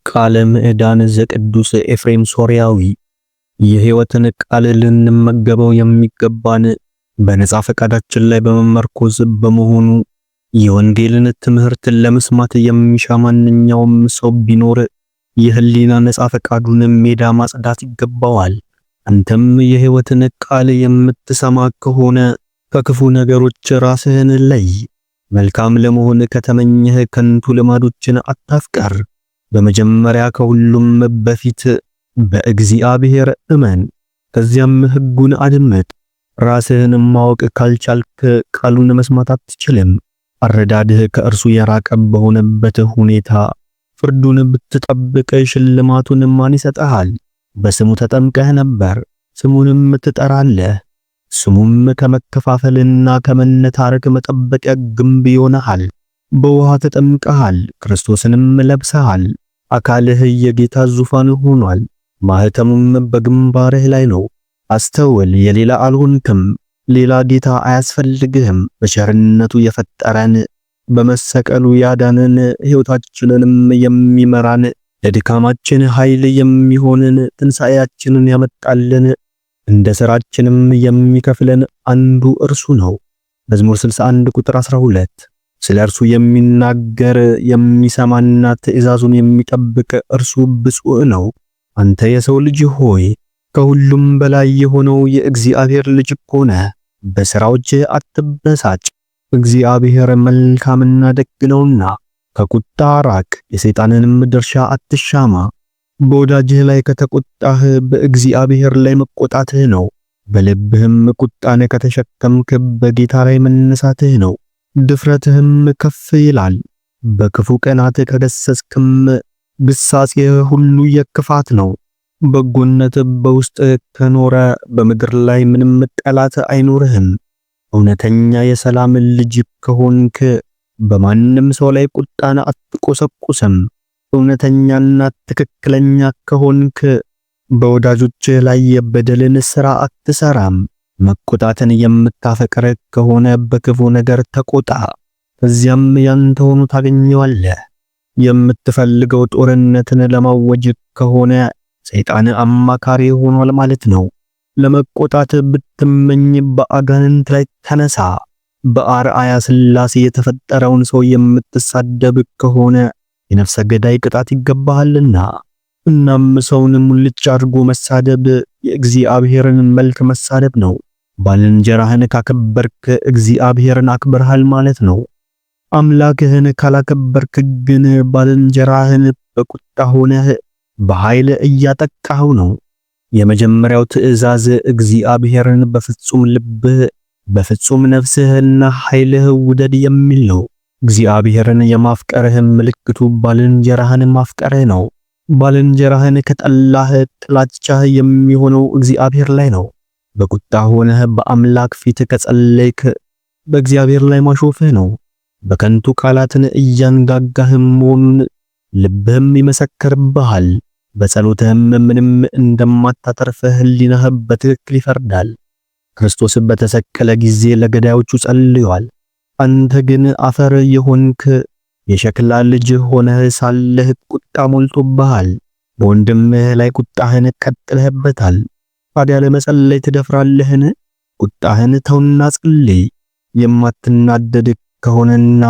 ቃለ ምዕዳን ዘቅዱስ ኤፍሬም ሶርያዊ። የሕይወትን ቃል ልንመገበው የሚገባን በነጻ ፈቃዳችን ላይ በመመርኮዝ በመሆኑ የወንጌልን ትምህርት ለመስማት የሚሻ ማንኛውም ሰው ቢኖር የህሊና ነጻ ፈቃዱን ሜዳ ማጽዳት ይገባዋል። አንተም የሕይወትን ቃል የምትሰማ ከሆነ ከክፉ ነገሮች ራስህን ለይ። መልካም ለመሆን ከተመኘህ ከንቱ ልማዶችን አታፍቀር። በመጀመሪያ ከሁሉም በፊት በእግዚአብሔር እመን፣ ከዚያም ሕጉን አድምጥ። ራስህን ማወቅ ካልቻልክ ቃሉን መስማት አትችልም። አረዳድህ ከእርሱ የራቀ በሆነበት ሁኔታ ፍርዱን ብትጠብቅ ሽልማቱን ማን ይሰጥሃል? በስሙ ተጠምቀህ ነበር፣ ስሙንም ትጠራለህ። ስሙም ከመከፋፈልና ከመነታረክ መጠበቂያ ግንብ ይሆንሃል። በውሃ ተጠምቀሃል፣ ክርስቶስንም ለብሰሃል። አካልህ የጌታ ዙፋን ሆኗል፣ ማህተሙም በግንባርህ ላይ ነው። አስተውል፣ የሌላ አልሆንክም። ሌላ ጌታ አያስፈልግህም። በቸርነቱ የፈጠረን በመሰቀሉ ያዳነን ሕይወታችንንም የሚመራን ለድካማችን ኃይል የሚሆንን ትንሣኤያችንን ያመጣልን እንደ ሥራችንም የሚከፍለን አንዱ እርሱ ነው። መዝሙር 61 ቁጥር 12። ስለ እርሱ የሚናገር የሚሰማና ትእዛዙን የሚጠብቅ እርሱ ብፁዕ ነው። አንተ የሰው ልጅ ሆይ ከሁሉም በላይ የሆነው የእግዚአብሔር ልጅ እኮ ነህ። በሥራዎች አትበሳጭ፣ እግዚአብሔር መልካምና ደግ ነውና። ከቁጣ ራቅ፣ የሰይጣንንም ድርሻ አትሻማ። በወዳጅህ ላይ ከተቆጣህ በእግዚአብሔር ላይ መቆጣትህ ነው። በልብህም ቁጣን ከተሸከምክ በጌታ ላይ መነሳትህ ነው። ድፍረትህም ከፍ ይላል። በክፉ ቀናት ከገሰስክም ግሳጼህ ሁሉ የክፋት ነው። በጎነት በውስጥ ከኖረ በምድር ላይ ምንም ጠላት አይኖርህም። እውነተኛ የሰላም ልጅ ከሆንክ በማንም ሰው ላይ ቁጣን አትቆሰቁስም። እውነተኛና ትክክለኛ ከሆንክ በወዳጆች ላይ የበደልን ሥራ አትሰራም። መቆጣትን የምታፈቅር ከሆነ በክፉ ነገር ተቆጣ፣ ከዚያም ያንተ ሆኖ ታገኘዋለህ። የምትፈልገው ጦርነትን ለማወጅ ከሆነ ሰይጣን አማካሪ ሆኗል ማለት ነው። ለመቆጣት ብትመኝ በአጋንንት ላይ ተነሳ። በአርአያ ሥላሴ የተፈጠረውን ሰው የምትሳደብ ከሆነ የነፍሰ ገዳይ ቅጣት ይገባሃልና። እናም ሰውን ሙልጭ አድርጎ መሳደብ የእግዚአብሔርን መልክ መሳደብ ነው። ባልንጀራህን ካከበርክ እግዚአብሔርን አክብርሃል ማለት ነው። አምላክህን ካላከበርክ ግን ባልንጀራህን በቁጣ ሆነህ በኃይል እያጠቃኸው ነው። የመጀመሪያው ትእዛዝ እግዚአብሔርን በፍጹም ልብህ በፍጹም ነፍስህና ኃይልህ ውደድ የሚል ነው። እግዚአብሔርን የማፍቀርህ ምልክቱ ባልንጀራህን ማፍቀርህ ነው። ባልንጀራህን ከጠላህ ጥላቻህ የሚሆነው እግዚአብሔር ላይ ነው። በቁጣ ሆነህ በአምላክ ፊት ከጸለይክ በእግዚአብሔር ላይ ማሾፍህ ነው። በከንቱ ቃላትን እያንጋጋህም መሆኑን ልብህም ይመሰክርብሃል። በጸሎትህም ምንም እንደማታተርፍህ ሕሊናህ በትክክል ይፈርዳል። ክርስቶስ በተሰቀለ ጊዜ ለገዳዮቹ ጸልዮአል። አንተ ግን አፈር የሆንክ የሸክላ ልጅ ሆነህ ሳለህ ቁጣ ሞልቶብሃል። በወንድምህ ላይ ቁጣህን ቀጥለህበታል። ታዲያ ለመጸለይ ትደፍራለህን? ቁጣህን ተውና ጸልይ። የማትናደድ ከሆነና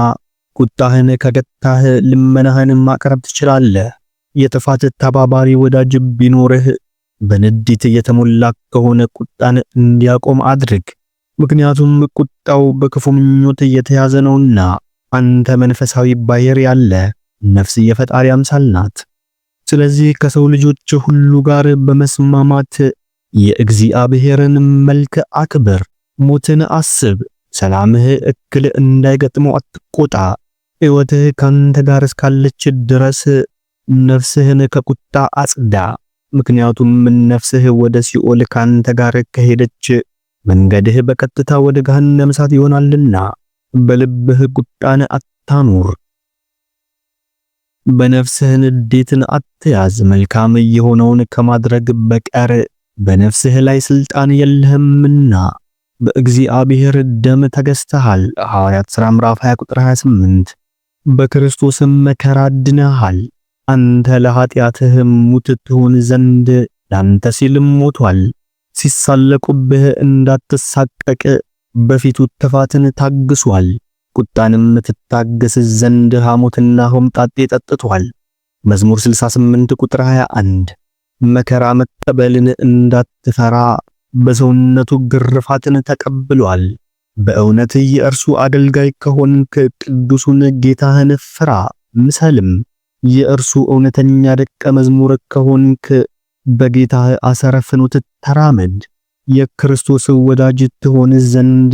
ቁጣህን ከገታህ ልመናህን ማቅረብ ትችላለህ። የጥፋት ተባባሪ ወዳጅ ቢኖርህ በንዴት የተሞላ ከሆነ ቁጣን እንዲያቆም አድርግ። ምክንያቱም ቁጣው በክፉ ምኞት የተያዘ ነውና። አንተ መንፈሳዊ ባሕር ያለ ነፍስ የፈጣሪ አምሳል ናት። ስለዚህ ከሰው ልጆች ሁሉ ጋር በመስማማት የእግዚአብሔርን መልክ አክብር። ሞትን አስብ። ሰላምህ እክል እንዳይገጥመው አትቆጣ። ሕይወትህ ካንተ ጋር እስካለች ድረስ ነፍስህን ከቁጣ አጽዳ። ምክንያቱም ነፍስህ ወደ ሲኦል ካንተ ጋር ከሄደች መንገድህ በቀጥታ ወደ ገሃነመ እሳት ይሆናልና። በልብህ ቁጣን አታኑር። በነፍስህ ንዴትን አትያዝ። መልካም የሆነውን ከማድረግ በቀር በነፍስህ ላይ ሥልጣን የለህምና በእግዚአብሔር ደም ተገዝተሃል። ሐዋርያት ሥራ ምዕራፍ 20 ቁጥር 28። በክርስቶስም መከራ ድነሃል። አንተ ለኃጢአትህ ሙት ትሆን ዘንድ ላንተ ሲል ሞቷል። ሲሳለቁብህ እንዳትሳቀቅ በፊቱ ጥፋትን ታግሷል። ቁጣንም ትታገስ ዘንድ ሐሞትና ሆምጣጤ ጠጥቷል። መዝሙር 68 ቁጥር 21። መከራ መቀበልን እንዳትፈራ በሰውነቱ ግርፋትን ተቀብሏል። በእውነት የእርሱ አገልጋይ ከሆንክ ቅዱሱን ጌታህን ፍራ ምሰልም። የእርሱ እውነተኛ ደቀ መዝሙር ከሆንክ በጌታህ አሰረ ፍኖት ተራመድ። የክርስቶስ ወዳጅ ትሆን ዘንድ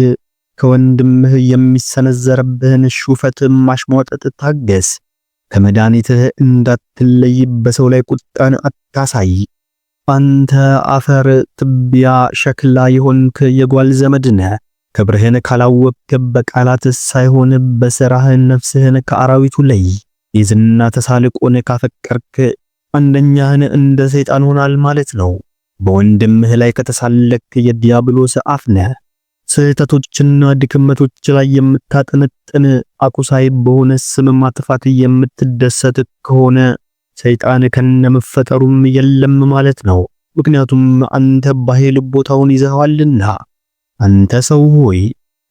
ከወንድምህ የሚሰነዘርብህን ሹፈት ማሽሟጠጥ ታገስ። ከመድኃኒትህ እንዳትለይ በሰው ላይ ቁጣን አታሳይ። አንተ አፈር ትቢያ ሸክላ የሆንክ የጓል ዘመድ ነህ። ክብርህን ካላወቅክ በቃላት ሳይሆን በሥራህ ነፍስህን ከአራዊቱ ለይ። የዝና ተሳልቆን ካፈቀርክ አንደኛህን እንደ ሰይጣን ሆናል ማለት ነው። በወንድምህ ላይ ከተሳለክ የዲያብሎስ አፍ ነህ። ስህተቶችና ድክመቶች ላይ የምታጠነጥን አቁሳይ በሆነ ስም ማጥፋት የምትደሰት ከሆነ ሰይጣን ከነመፈጠሩም የለም ማለት ነው። ምክንያቱም አንተ በኃይል ቦታውን ይዘዋልና። አንተ ሰው ሆይ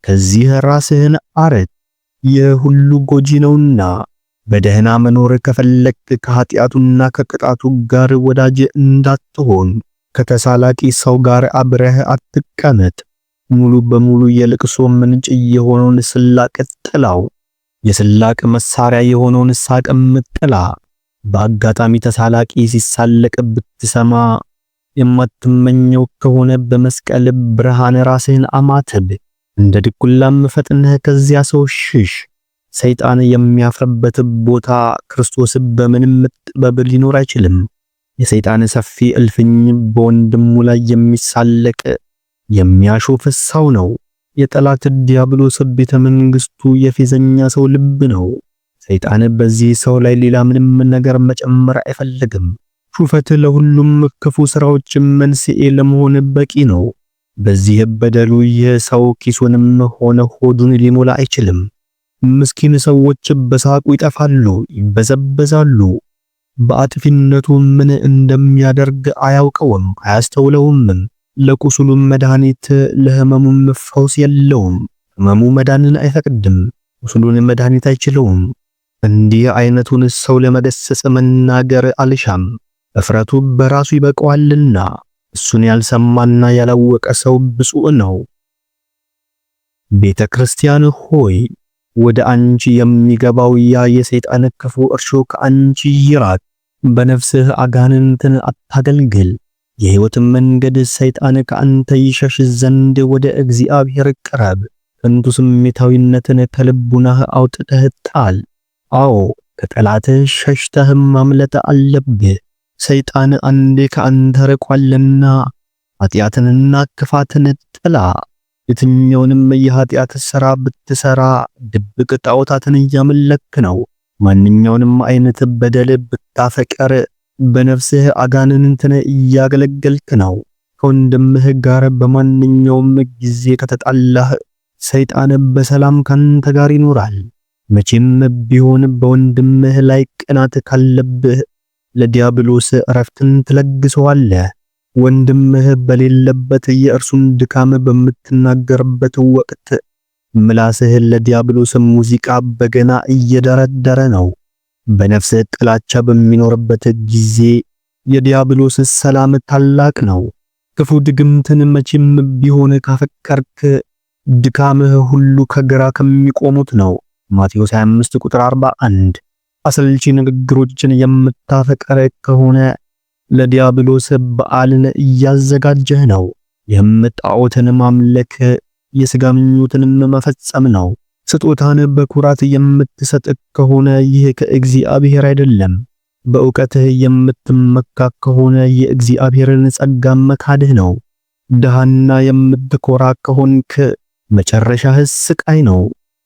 ከዚህ ራስህን አርቅ፣ ይህ ሁሉ ጎጂ ነውና። በደህና መኖር ከፈለክ ከኃጢአቱና ከቅጣቱ ጋር ወዳጅ እንዳትሆን ከተሳላቂ ሰው ጋር አብረህ አትቀመጥ። ሙሉ በሙሉ የልቅሶ ምንጭ የሆነውን ስላቅ ጥላው። የስላቅ መሳሪያ የሆነውን ሳቅም ጥላ። በአጋጣሚ ተሳላቂ ሲሳለቅ ብትሰማ የማትመኘው ከሆነ በመስቀል ብርሃን ራስህን አማትብ። እንደ ድኩላም ፈጥነህ ከዚያ ሰው ሽሽ። ሰይጣን የሚያፍርበት ቦታ ክርስቶስ በምንም ጥበብ ሊኖር አይችልም። የሰይጣን ሰፊ እልፍኝ በወንድሙ ላይ የሚሳለቅ የሚያሾፍ ሰው ነው። የጠላት ዲያብሎስ ቤተ መንግስቱ የፌዘኛ ሰው ልብ ነው። ሰይጣን በዚህ ሰው ላይ ሌላ ምንም ነገር መጨመር አይፈልግም። ሹፈት ለሁሉም ክፉ ስራዎች መንስኤ ለመሆን በቂ ነው። በዚህ በደሉ ይህ ሰው ኪሱንም ሆነ ሆዱን ሊሞላ አይችልም። ምስኪን ሰዎች በሳቁ ይጠፋሉ፣ ይበዘበዛሉ። በአጥፊነቱ ምን እንደሚያደርግ አያውቀውም፣ አያስተውለውም። ለቁስሉም መድኃኒት ለህመሙም ፈውስ የለውም። ህመሙ መዳንን አይፈቅድም፣ ቁስሉን መድኃኒት አይችለውም። እንዲህ አይነቱን ሰው ለመገሰጽ መናገር አልሻም፣ እፍረቱ በራሱ ይበቃዋልና። እሱን ያልሰማና ያላወቀ ሰው ብፁዕ ነው። ቤተ ክርስቲያን ሆይ ወደ አንቺ የሚገባው ያ የሰይጣን ክፉ እርሾ ከአንቺ ይራቅ። በነፍስህ አጋንንትን አታገልግል። የሕይወት መንገድ ሰይጣን ከአንተ ይሸሽ ዘንድ ወደ እግዚአብሔር ቅረብ። ከንቱ ስሜታዊነትን ከልቡናህ አውጥተህ ጣል። አዎ ከጠላትህ ሸሽተህ ማምለጥ አለብህ። ሰይጣን አንዴ ከአንተ ርቋልና ኃጢአትንና ክፋትን ጥላ። የትኛውንም የኃጢአት ሥራ ብትሰራ ድብቅ ጣዖታትን እያመለክ ነው። ማንኛውንም አይነት በደል ብታፈቀር በነፍስህ አጋንንትን እያገለገልክ ነው። ከወንድምህ ጋር በማንኛውም ጊዜ ከተጣላህ ሰይጣን በሰላም ካንተ ጋር ይኖራል። መቼም ቢሆን በወንድምህ ላይ ቅናት ካለብህ ለዲያብሎስ እረፍትን ትለግሰዋለህ። ወንድምህ በሌለበት የእርሱን ድካም በምትናገርበት ወቅት ምላስህ ለዲያብሎስ ሙዚቃ በገና እየደረደረ ነው። በነፍስህ ጥላቻ በሚኖርበት ጊዜ የዲያብሎስ ሰላም ታላቅ ነው። ክፉ ድግምትን መቼም ቢሆን ካፈቀርክ ድካምህ ሁሉ ከግራ ከሚቆሙት ነው። ማቴዎስ 25 ቁጥር 41። አሰልቺ ንግግሮችን የምታፈቅር ከሆነ ለዲያብሎስ በዓልን እያዘጋጀህ ነው። የጣዖትን ማምለክ የሥጋ ምኞትንም መፈጸም ነው። ስጦታን በኩራት የምትሰጥ ከሆነ ይህ ከእግዚአብሔር አይደለም። በእውቀትህ የምትመካ ከሆነ የእግዚአብሔርን ጸጋ መካድህ ነው። ድሃና የምትኮራ ከሆንክ መጨረሻህ ስቃይ ነው።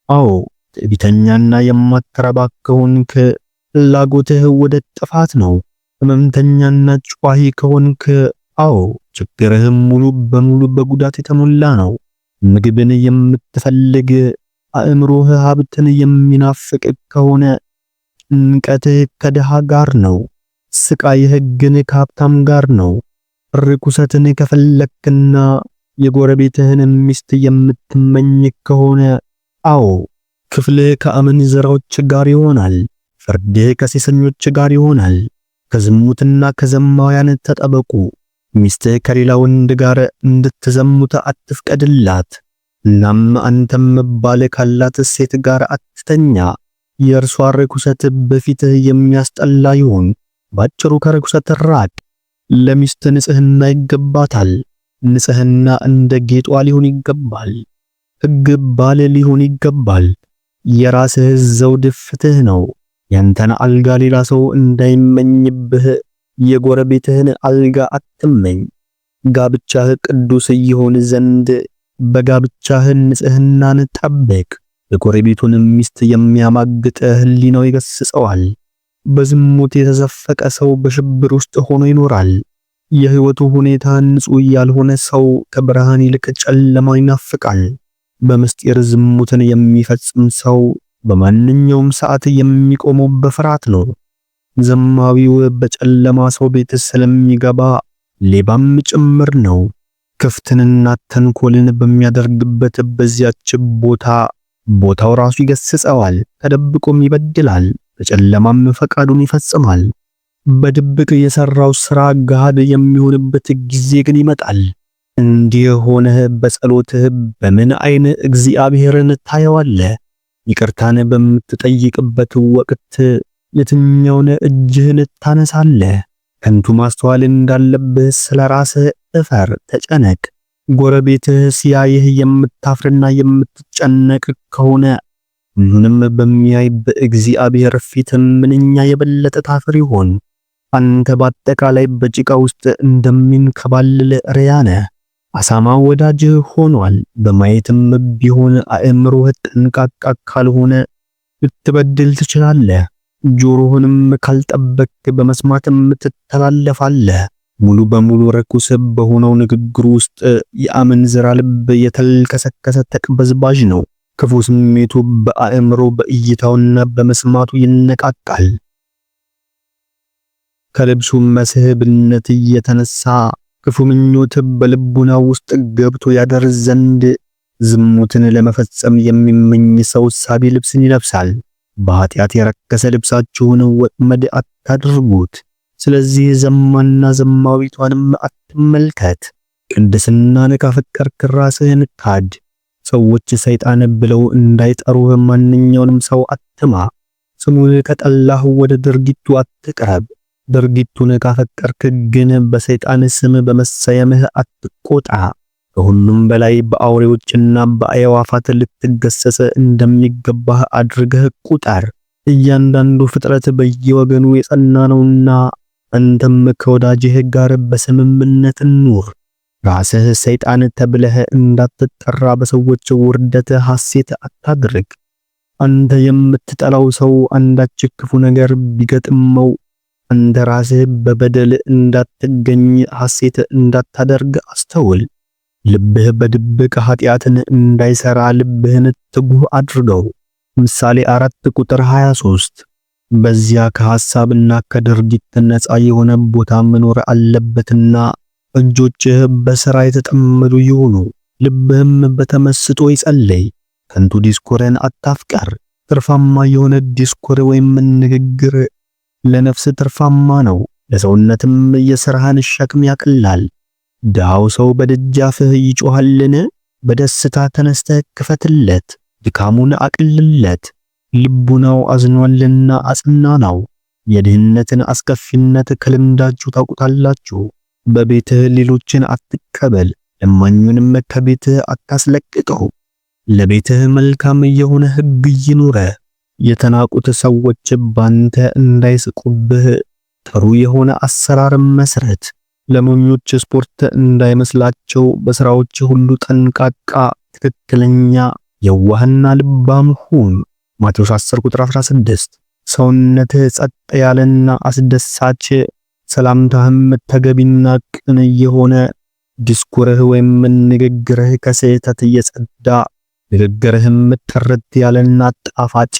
አዎ ትዕቢተኛና የማትረባ ከሆንክ ፍላጎትህ ወደ ጥፋት ነው። ሕመምተኛና ጨዋሂ ከሆንክ አዎ ችግርህም ሙሉ በሙሉ በጉዳት የተሞላ ነው። ምግብን የምትፈልግ አእምሮህ ሀብትን የሚናፍቅ ከሆነ ጭንቀትህ ከድሃ ጋር ነው። ስቃይህ ግን ከሀብታም ጋር ነው። ርኩሰትን ከፈለክና የጎረቤትህን ሚስት የምትመኝ ከሆነ አዎ ክፍልህ ከአመንዝራዎች ጋር ይሆናል። ፍርድህ ከሴሰኞች ጋር ይሆናል። ከዝሙትና ከዘማውያን ተጠበቁ። ሚስትህ ከሌላ ወንድ ጋር እንድትዘሙት አትፍቀድላት። እናም አንተም ባል ካላት ሴት ጋር አትተኛ። የእርሷ ርኩሰት በፊትህ የሚያስጠላ ይሁን። ባጭሩ ከርኩሰት ራቅ። ለሚስት ንጽህና ይገባታል። ንጽህና እንደ ጌጧ ሊሆን ይገባል። ሕግ ባል ሊሆን ይገባል። የራስህ ዘውድ ፍትህ ነው። ያንተን አልጋ ሌላ ሰው እንዳይመኝብህ የጎረቤትህን አልጋ አትመኝ። ጋብቻህ ቅዱስ ይሆን ዘንድ በጋብቻህ ንጽህናን ጠብቅ። የጎረቤቱን ሚስት የሚያማግጥ ሕሊናው ይገስጸዋል። በዝሙት የተዘፈቀ ሰው በሽብር ውስጥ ሆኖ ይኖራል። የህይወቱ ሁኔታ ንጹህ ያልሆነ ሰው ከብርሃን ይልቅ ጨለማ ይናፍቃል። በምስጢር ዝሙትን የሚፈጽም ሰው በማንኛውም ሰዓት የሚቆመው በፍርሃት ነው። ዘማዊው በጨለማ ሰው ቤት ስለሚገባ ሌባም ጭምር ነው። ክፍትንና ተንኮልን በሚያደርግበት በዚያች ቦታው ራሱ ይገስጸዋል። ተደብቆም ይበድላል። በጨለማም ፈቃዱን ይፈጽማል። በድብቅ የሰራው ሥራ ገሃድ የሚሆንበት ጊዜ ግን ይመጣል። እንዲህ ሆነህ በጸሎትህ በምን አይን እግዚአብሔርን ታየዋለህ? ይቅርታን በምትጠይቅበት ወቅት የትኛውን እጅህን ታነሳለህ? ከንቱ ማስተዋል እንዳለብህ ስለ ራስህ እፈር፣ ተጨነቅ። ጎረቤትህ ሲያይህ የምታፍርና የምትጨነቅ ከሆነ ሁሉንም በሚያይ በእግዚአብሔር ፊት ምንኛ የበለጠ ታፍር ይሆን? አንተ በአጠቃላይ በጭቃ ውስጥ እንደሚንከባለል ሪያ ነህ። አሳማ ወዳጅህ ሆኗል። በማየትም ቢሆን አእምሮህ ጠንቃቃ ካልሆነ ልትበድል ትችላለህ። ጆሮህንም ካልጠበቅ በመስማትም ትተላለፋለህ። ሙሉ በሙሉ ርኩስ በሆነው ንግግር ውስጥ የአመንዝራ ልብ የተልከሰከሰ ተቅበዝባዥ ነው። ክፉ ስሜቱ በአእምሮ በእይታውና በመስማቱ ይነቃቃል። ከልብሱ መስህብነት የተነሳ ክፉ ምኞት በልቡና ውስጥ ገብቶ ያደር ዘንድ ዝሙትን ለመፈጸም የሚመኝ ሰው ሳቢ ልብስን ይለብሳል። በኃጢአት የረከሰ ልብሳችሁን ወጥመድ አታድርጉት። ስለዚህ ዘማና ዘማዊቷንም አትመልከት። ቅድስናን ካፈቀርክ ራስህን ካድ። ሰዎች ሰይጣን ብለው እንዳይጠሩህ ማንኛውንም ሰው አትማ። ስሙን ከጠላህ ወደ ድርጊቱ አትቅረብ። ድርጊቱን ካፈቀርክ ግን በሰይጣን ስም በመሰየምህ አትቆጣ። ከሁሉም በላይ በአውሬዎችና በአዕዋፋት ልትገሰጽ እንደሚገባህ አድርገህ ቁጠር። እያንዳንዱ ፍጥረት በየወገኑ የጸና ነውና አንተም ከወዳጅህ ጋር በስምምነት ኑር። ራስህ ሰይጣን ተብለህ እንዳትጠራ በሰዎች ውርደት ሐሴት አታድርግ። አንተ የምትጠላው ሰው አንዳች ክፉ ነገር ቢገጥመው አንተ ራስህ በበደል እንዳትገኝ ሐሴት እንዳታደርግ አስተውል። ልብህ በድብቅ ኃጢአትን እንዳይሰራ ልብህን ትጉህ አድርገው። ምሳሌ 4 ቁጥር 23። በዚያ ከሐሳብና ከድርጊት ነፃ የሆነ ቦታ መኖር አለበትና እጆችህ በሥራ የተጠመዱ ይሁኑ። ልብህም በተመስጦ ይጸልይ። ከንቱ ዲስኮርን አታፍቀር። ትርፋማ የሆነ ዲስኮር ወይም ንግግር ለነፍስ ትርፋማ ነው፣ ለሰውነትም የሥራህን ሸክም ያቀላል። ድሃው ሰው በደጃፍህ ይጮሃልን? በደስታ ተነስተህ ክፈትለት፣ ድካሙን አቅልለት። ልቡናው አዝኗልና አጽናናው። የድህነትን አስከፊነት ከልምዳችሁ ታውቁታላችሁ። በቤትህ ሌሎችን አትቀበል፣ ለማኙንም ከቤትህ አታስለቅቀው። ለቤትህ መልካም የሆነ ሕግ ይኑርህ። የተናቁት ሰዎች ባንተ እንዳይስቁብህ ጥሩ የሆነ አሰራር መስረት። ለሞኞች ስፖርት እንዳይመስላቸው በሥራዎች ሁሉ ጠንቃቃ፣ ትክክለኛ፣ የዋህና ልባም ሁን። ማቴዎስ 10 ቁጥር 16። ሰውነትህ ጸጥ ያለና አስደሳች፣ ሰላምታህም ተገቢና ቅን የሆነ፣ ዲስኩርህ ወይም ንግግርህ ከስህተት የጸዳ፣ ንግግርህም ጥርት ያለና ጣፋጭ፣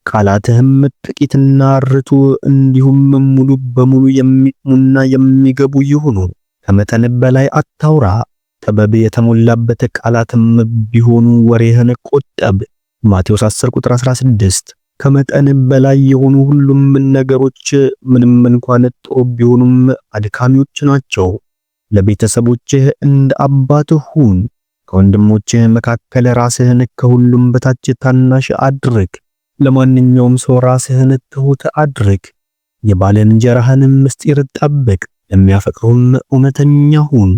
ቃላትህም ጥቂትና ርቱዕ እንዲሁም ሙሉ በሙሉ የሚጥሙና የሚገቡ ይሁኑ። ከመጠን በላይ አታውራ። ጥበብ የተሞላበት ቃላትም ቢሆኑ ወሬህን ቆጠብ። ማቴዎስ 10 ቁጥር 16። ከመጠን በላይ የሆኑ ሁሉም ነገሮች ምንም እንኳን ጥሩ ቢሆኑም አድካሚዎች ናቸው። ለቤተሰቦችህ እንደ አባት ሁን። ከወንድሞችህ መካከል ራስህን ከሁሉም በታች ታናሽ አድርግ። ለማንኛውም ሰው ራስህን ትሑት አድርግ። የባልንጀራህን ምስጢር ጠብቅ። ለሚያፈቅሩህም እውነተኛ ሁን።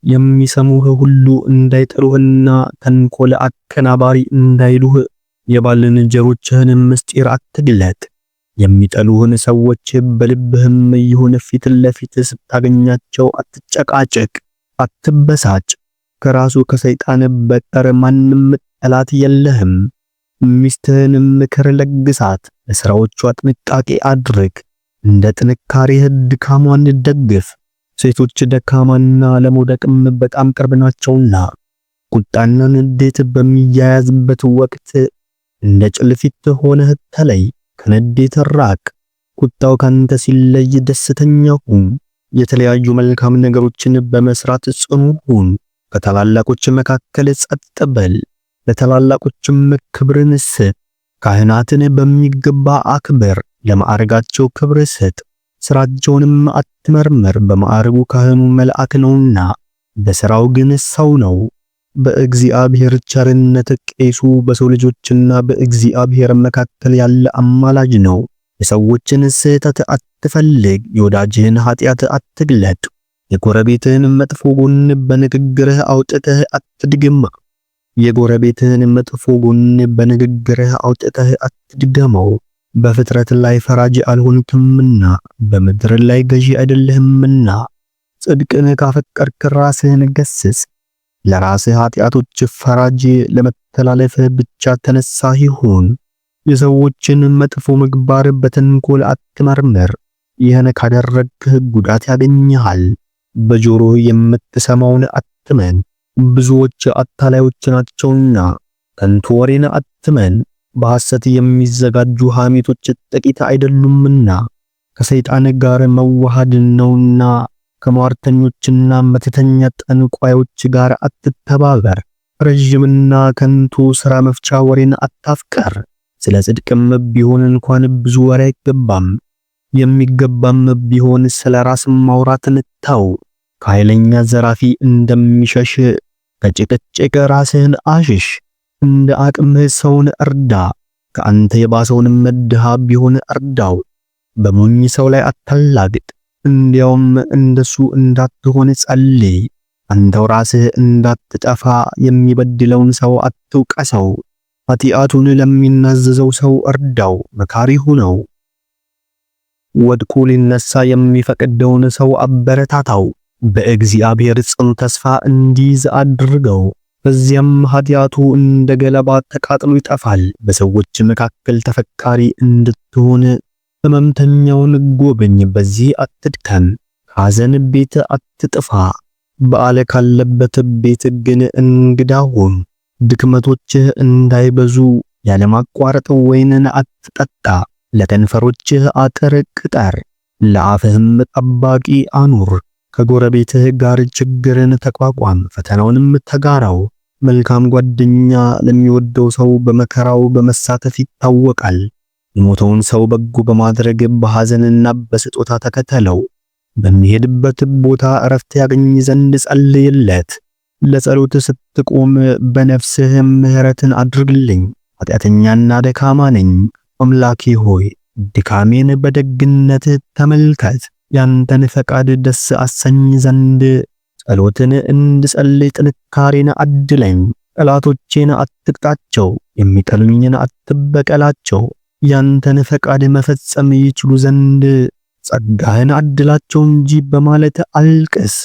የሚሰሙህ ሁሉ እንዳይጠሉህና ተንኮል አከናባሪ እንዳይሉህ የባልንጀሮችህን ምስጢር አትግለጥ። የሚጠሉህን ሰዎች በልብህም ይሁን ፊት ለፊት ስታገኛቸው አትጨቃጨቅ፣ አትበሳጭ። ከራሱ ከሰይጣን በቀር ማንም ጠላት የለህም። ሚስትህንም ምክር ለግሳት፣ ለሥራዎቿ ጥንቃቄ አድርግ። እንደ ጥንካሬህ ድካሟን ደግፍ። ሴቶች ደካማና ለመውደቅም በጣም ቅርብ ናቸውና። ቁጣና ንዴት በሚያያዝበት ወቅት እንደ ጭልፊት ሆነህ ተለይ፣ ከንዴት ራቅ። ቁጣው ካንተ ሲለይ ደስተኛ ሁን። የተለያዩ መልካም ነገሮችን በመስራት ጽኑ ሁን። ከታላላቆች መካከል ጸጥ በል፣ ለታላላቆችም ክብርን ስጥ። ካህናትን በሚገባ አክብር፣ ለማዕረጋቸው ክብር ስጥ። ስራቸውንም አትመርምር፣ በማዕረጉ ካህኑ መልአክ ነውና በሥራው ግን ሰው ነው። በእግዚአብሔር ቸርነት ቄሱ በሰው ልጆችና በእግዚአብሔር መካከል ያለ አማላጅ ነው። የሰዎችን ስህተት አትፈልግ፣ የወዳጅህን ኃጢአት አትግለጥ። የጎረቤትህን መጥፎ ጎን በንግግርህ አውጥተህ አትድገማ። የጎረቤትህን መጥፎ ጎን በንግግርህ አውጥተህ አትድገመው። በፍጥረት ላይ ፈራጅ አልሆንክምና በምድር ላይ ገዢ አይደለህምና። ጽድቅን ካፈቀርክ ራስህን ገስጽ። ለራስህ ኃጢአቶች ፈራጅ፣ ለመተላለፍህ ብቻ ተነሳህ ይሁን። የሰዎችን መጥፎ ምግባር በተንኮል አትመርምር። ይህን ካደረግህ ጉዳት ያገኝሃል። በጆሮህ የምትሰማውን አትመን፣ ብዙዎች አታላዮች ናቸውና። ከንቱ ወሬን አትመን፣ በሐሰት የሚዘጋጁ ሐሜቶች ጥቂት አይደሉምና። ከሰይጣን ጋር መዋሃድ ነውና። ከሟርተኞችና መተተኛ ጠንቋዮች ጋር አትተባበር። ረጅምና ከንቱ ሥራ መፍቻ ወሬን አታፍቀር። ስለ ጽድቅም ቢሆን እንኳን ብዙ ወሬ አይገባም። የሚገባም ቢሆን ስለ ራስ ማውራትን ተው። ከኃይለኛ ዘራፊ እንደሚሸሽ ከጭቅጭቅ ራስህን አሽሽ። እንደ አቅምህ ሰውን እርዳ፣ ከአንተ የባሰውንም ድሃ ቢሆን እርዳው። በሞኝ ሰው ላይ አታላግጥ፣ እንዲያውም እንደሱ እንዳትሆን ጸልይ። አንተው ራስህ እንዳትጠፋ የሚበድለውን ሰው አትውቀሰው። ኃጢአቱን ለሚናዘዘው ሰው እርዳው፣ መካሪ ሁነው። ወድቆ ሊነሳ የሚፈቅደውን ሰው አበረታታው። በእግዚአብሔር ጽኑ ተስፋ እንዲይዝ አድርገው። በዚያም ኃጢአቱ እንደ ገለባ ተቃጥሎ ይጠፋል። በሰዎች መካከል ተፈካሪ እንድትሆን ሕመምተኛውን ጎብኝ፣ በዚህ አትድከም። ከሐዘን ቤት አትጥፋ፣ በዓል ካለበት ቤት ግን እንግዳ ሁን። ድክመቶችህ እንዳይበዙ ያለማቋረጥ ወይንን አትጠጣ። ለከንፈሮችህ አጥር ቅጠር፣ ለአፍህም ጠባቂ አኑር። ከጎረቤትህ ጋር ችግርን ተቋቋም፣ ፈተናውንም ተጋራው። መልካም ጓደኛ ለሚወደው ሰው በመከራው በመሳተፍ ይታወቃል። የሞተውን ሰው በጎ በማድረግ በሐዘንና በስጦታ ተከተለው። በሚሄድበት ቦታ እረፍት ያገኝ ዘንድ ጸልይለት። ለጸሎት ስትቆም በነፍስህም ምሕረትን አድርግልኝ። ኃጢአተኛና ደካማ ነኝ። አምላኬ ሆይ ድካሜን በደግነት ተመልከት። ያንተን ፈቃድ ደስ አሰኝ ዘንድ ጸሎትን እንድጸልይ ጥንካሬን አድለኝ። ጠላቶቼን አትቅጣቸው፣ የሚጠሉኝን አትበቀላቸው። ያንተን ፈቃድ መፈጸም ይችሉ ዘንድ ጸጋህን አድላቸው እንጂ በማለት አልቅስ።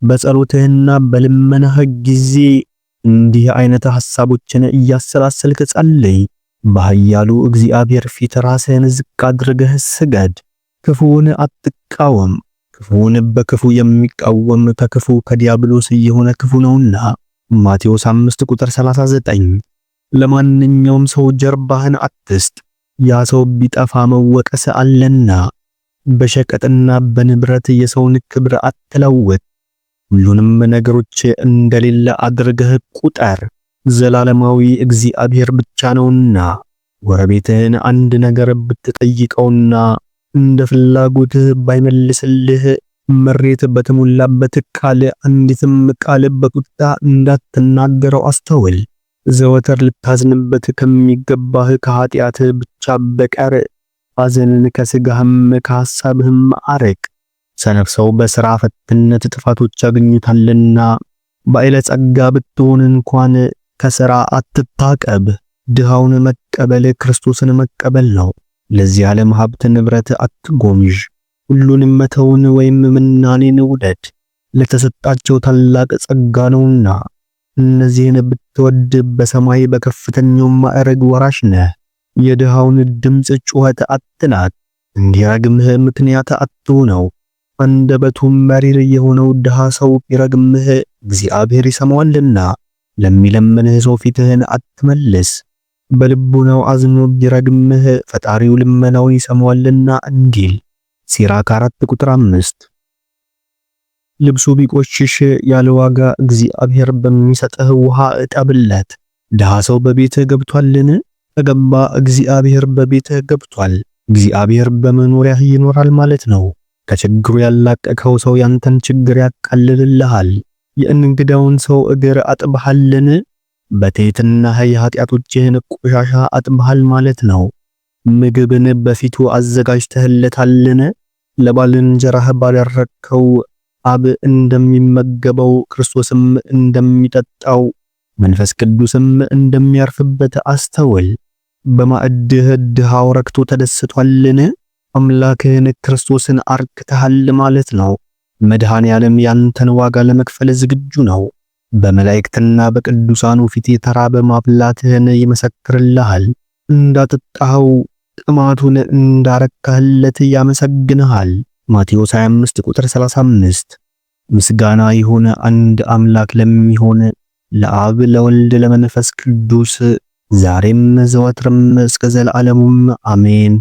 በጸሎትህና በልመናህ ጊዜ እንዲህ አይነት ሐሳቦችን እያሰላሰልክ ጸልይ። በኃያሉ እግዚአብሔር ፊት ራስህን ዝቅ አድርገህ ስገድ። ክፉውን አትቃወም። ክፉውን በክፉ የሚቃወም ከክፉ ከዲያብሎስ የሆነ ክፉ ነውና። ማቴዎስ 5 ቁጥር 39። ለማንኛውም ሰው ጀርባህን አትስጥ። ያ ሰው ቢጠፋ መወቀስ አለና። በሸቀጥና በንብረት የሰውን ክብር አትለውጥ። ሁሉንም ነገሮች እንደሌለ አድርገህ ቁጠር። ዘላለማዊ እግዚአብሔር ብቻ ነውና። ጎረቤትህን አንድ ነገር ብትጠይቀውና እንደ ፍላጎትህ ባይመልስልህ መሬት በተሞላበት ቃል አንዲትም ቃል በቁጣ እንዳትናገረው አስተውል። ዘወትር ልታዝንበት ከሚገባህ ከኃጢአትህ ብቻ በቀር ሐዘንን ከሥጋህም ከሐሳብህም አርቅ። ሰነፍ ሰው በሥራ ፈትነት ጥፋቶች ያገኙታልና ባለጸጋ ብትሆን እንኳን ከሥራ አትታቀብ። ድሃውን መቀበል ክርስቶስን መቀበል ነው። ለዚህ ዓለም ሀብት ንብረት አትጎምዥ። ሁሉንም መተውን ወይም ምናኔን ውደድ፣ ለተሰጣቸው ታላቅ ጸጋ ነውና። እነዚህን ብትወድ በሰማይ በከፍተኛው ማዕረግ ወራሽ ነህ። የድሃውን ድምፅ ጩኸት አትናቅ፣ እንዲረግምህ ምክንያት አትሁነው። አንደበቱም መሪር የሆነው ድሃ ሰው ቢረግምህ እግዚአብሔር ይሰማዋልና። ለሚለምንህ ሰው ፊትህን አትመልስ። በልቡናው አዝኖ ቢረግምህ ፈጣሪው ልመናውን ይሰማዋልና እንዲል ሲራክ 4:5። ልብሱ ቢቆሽሽ ያለ ዋጋ እግዚአብሔር በሚሰጥህ ውሃ እጠብለት። ድሃ ሰው በቤትህ ገብቷልን? ከገባ እግዚአብሔር በቤትህ ገብቷል። እግዚአብሔር በመኖሪያህ ይኖራል ማለት ነው። ከችግሩ ያላቀቀው ሰው ያንተን ችግር ያቃልልልሃል። የእንግዳውን ሰው እግር አጥብሃልን? በትሕትና የኃጢአቶችህን ቆሻሻ አጥብሃል ማለት ነው። ምግብን በፊቱ አዘጋጅተህለታልን? ለባልንጀራህ ባደረግከው አብ እንደሚመገበው ክርስቶስም እንደሚጠጣው መንፈስ ቅዱስም እንደሚያርፍበት አስተውል። በማዕድህ ድሃው ረክቶ ተደስቷልን? አምላክህን ክርስቶስን አርክተሃል ማለት ነው። መድኃኔ ዓለም ያንተን ዋጋ ለመክፈል ዝግጁ ነው። በመላእክትና በቅዱሳኑ ፊት የተራበ ማብላትህን ይመሰክርልሃል። እንዳጠጣኸው ጥማቱን እንዳረካህለት ያመሰግንሃል። ማቴዎስ 25:35። ምስጋና የሆነ አንድ አምላክ ለሚሆን ለአብ ለወልድ ለመንፈስ ቅዱስ ዛሬም ዘወትርም እስከ ዘላለሙም አሜን።